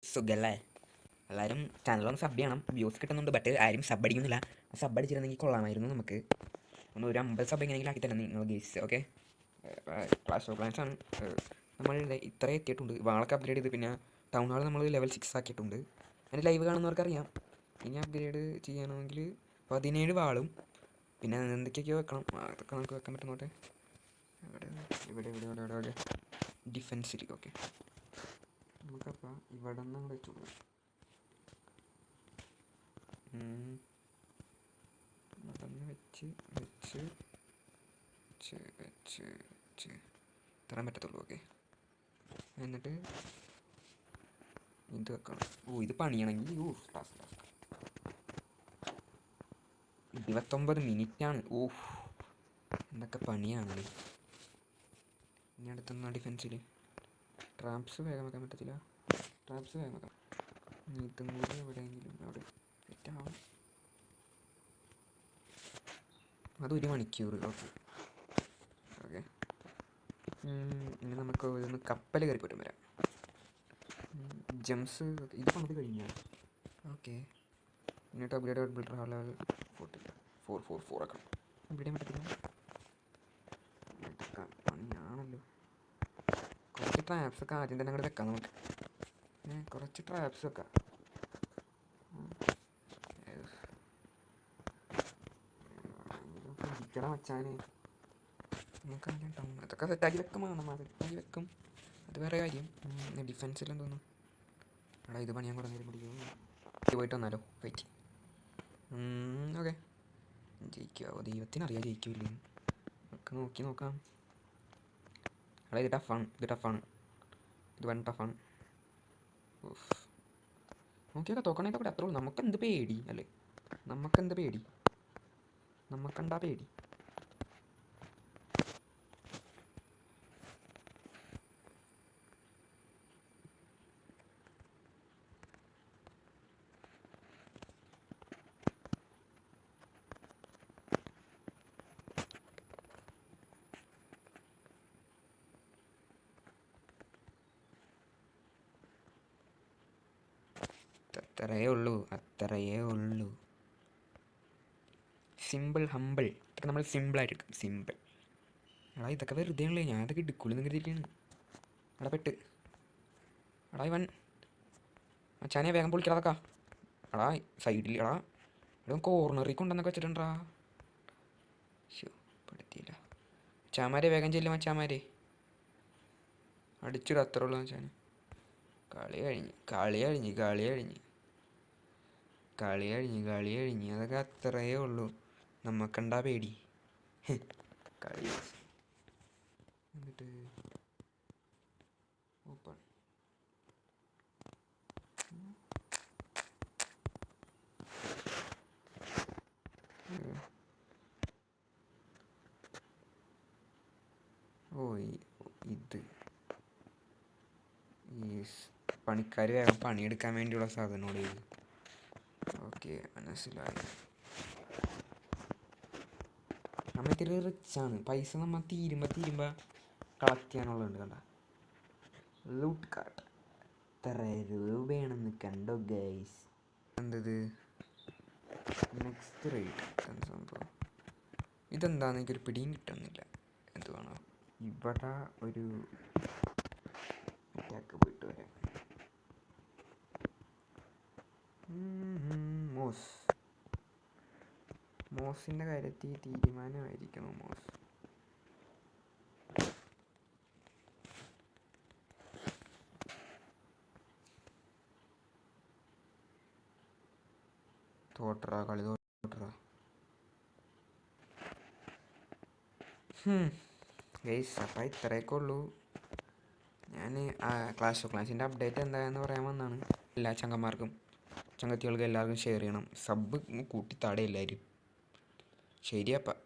സുഖല്ലേ? എല്ലാവരും ചാനലൊന്ന് സബ് ചെയ്യണം. വ്യൂസ് കിട്ടുന്നുണ്ട്, ബട്ട് ആരും സബ് അടിക്കുന്നില്ല. സബ് അടിച്ചിരുന്നെങ്കിൽ കൊള്ളാമായിരുന്നു. നമുക്ക് ഒന്ന് ഒരു 50 സബ് എങ്ങനെയെങ്കിലും ആക്കി തരണം നിങ്ങൾ guys. Okay, clash of clans ആണ്. നമ്മൾ ഇത്ര എത്തിയിട്ടുണ്ട്. വാളൊക്കെ അപ്ഗ്രേഡ് ചെയ്ത് പിന്നെ ടൗൺ ഹാൾ നമ്മൾ ലെവൽ 6 ആക്കിയിട്ടുണ്ട്. എൻ്റെ ലൈവ് കാണുന്നവർക്കറിയാം. ഇനി അപ്ഗ്രേഡ് ചെയ്യണമെങ്കിൽ 17 വാളും പിന്നെ എന്തൊക്കെയൊക്കെയോ വെക്കണം. അതൊക്കെ നമുക്ക് വെക്കാൻ പറ്റുന്നോട്ടെ. ഇവിടെ ഇവിടെ ഇവിടെ ഇവിടെ ഡിഫെൻസിൽ. ഓക്കെ, നമുക്കപ്പോൾ ഇവിടെ നിന്ന് അങ്ങോട്ട് വെച്ചു കൊടുക്കാം. അതൊന്ന് വെച്ച് വെച്ച് വെച്ച് വെച്ച് വെച്ച് തരാൻ പറ്റത്തുള്ളൂ. ഓക്കെ, എന്നിട്ട് ഇത് വെക്കണം. ഇത് പണിയണമെങ്കിൽ 29 മിനിറ്റാണ്. എന്തൊക്കെ പണിയാണല്ലേ. ഇനി അടുത്തൊന്ന് ഡിഫെൻസിൽ ട്രാപ്സ് വേഗം വെക്കാൻ പറ്റത്തില്ല. ട്രാപ്സ് വേഗം വെക്കാം. ഇതും കൂടി എവിടെയെങ്കിലും അവിടെ സെറ്റാവും. അത് 1 മണിക്കൂർ. ഓക്കെ ഓക്കെ, ഇനി നമുക്ക് ഒന്ന് കപ്പൽ കയറി പോയിട്ട് വരാം. ജംസ് ഇത് പണിത് കഴിഞ്ഞാൽ ഓക്കെ. എന്നിട്ട് അപ്ഗ്രേഡ് ബിൽഡർ ലെവൽ 4 ആക്കണം. ഇവിടെ പറ്റത്തില്ല, പണിയാണല്ലോ. കുറച്ച് ട്രാപ്സ് ഒക്കെ ആദ്യം തന്നെ അങ്ങോട്ട് വെക്കാം. നമുക്ക് കുറച്ച് ട്രാപ്സ് വെക്കാം. ഇരിക്കണം വച്ചാൽ നമുക്ക് ടൗൺ അതൊക്കെ സെറ്റാക്കി വെക്കും. സെറ്റാക്കി വെക്കും, അത് വേറെ കാര്യം. ഡിഫെൻസിലും തോന്നുന്നു. എടാ ഇത് പണിയാൻ കുറേ നേരം പിടിക്കും. പോയിട്ട് വന്നാലോ ഫൈറ്റ്. ഓക്കെ, ജയിക്കുമോ ദൈവത്തിനറിയാം. ജയിക്കില്ലേ ഒക്കെ നോക്കി നോക്കാം. എടാ ഇത് ടഫാണ്, ഇത് വൺ ടഫാണ്. നോക്കിയൊക്കെ തോക്കണേക്കെ കൂടെ അത്രേ ഉള്ളൂ. നമുക്കെന്ത് പേടി അല്ലേ? നമുക്കെന്താ പേടി? അത്രയേ ഉള്ളൂ. Simple humble. ഇതൊക്കെ നമ്മൾ സിമ്പിളായിട്ടെടുക്കും. സിമ്പിൾ. എടാ ഇതൊക്കെ വെറുതെ ഉള്ളേ. ഞാൻ അതൊക്കെ എടുക്കുള്ളൂ കരുതിയിട്ടാണ്. എടാ പെട്ട്. എടാ ഇവൻ മച്ചാനെ വേഗം പൊളിക്കടാതൊക്കെ. എടാ സൈഡിൽ എടാ കോർണറിൽ കൊണ്ടുവന്നൊക്കെ വെച്ചിട്ടുണ്ടാ. പെടുത്തിയില്ല. മച്ചാമാരെ വേഗം ചെല്ലും. മച്ചാമാരെ അടിച്ചിടും. അത്രേ ഉള്ളൂ മച്ചാനെ. കളി കഴിഞ്ഞ് അതൊക്കെ അത്രയേ ഉള്ളൂ. നമുക്കെന്താ പേടി? കളി എന്നിട്ട് ഓപ്പൺ. ഇത് ഈ പണിക്കാർ വേഗം പണിയെടുക്കാൻ വേണ്ടിയുള്ള സാധനമാണ് ഇത്. ഓക്കെ, മനസ്സിലായി. നമ്മൾ ഇത്തിരി റിച്ചാണ്. പൈസ നമ്മൾ തീരുമ്പോൾ കളക്ട് ചെയ്യാനുള്ളതുണ്ട്. കണ്ട ലൂട്ട് കാർട്ട് എത്ര രൂപയാണെന്ന് കണ്ടോ ഗൈസ്. എന്തത് നെക്സ്റ്റ് റേറ്റ് സംഭവം? ഇതെന്താണെന്ന് എനിക്കൊരു പിടിയും കിട്ടുന്നില്ല. എന്തുവാണോ ഇവിടെ ഒരു അറ്റാക്ക് പോയിട്ട് വരാം. മോസിൻ്റെ കാര്യത്തിൽ തീരുമാനമായിരിക്കണം. മോസ് കളി തോട്ടറാ. ഗൈസ് അപ്പം ഇത്രയൊക്കെ ഉള്ളൂ. ഞാൻ ക്ലാഷ് ഓഫ് ക്ലാൻസിൻ്റെ അപ്ഡേറ്റ് എന്തായെന്ന് പറയാൻ വന്നാണ്. എല്ലാ ചങ്കന്മാർക്കും ചങ്കത്തികൾക്ക് എല്ലാവർക്കും ഷെയർ ചെയ്യണം. സബ് കൂട്ടി താടെ എല്ലാവരും. ശരിയപ്പം.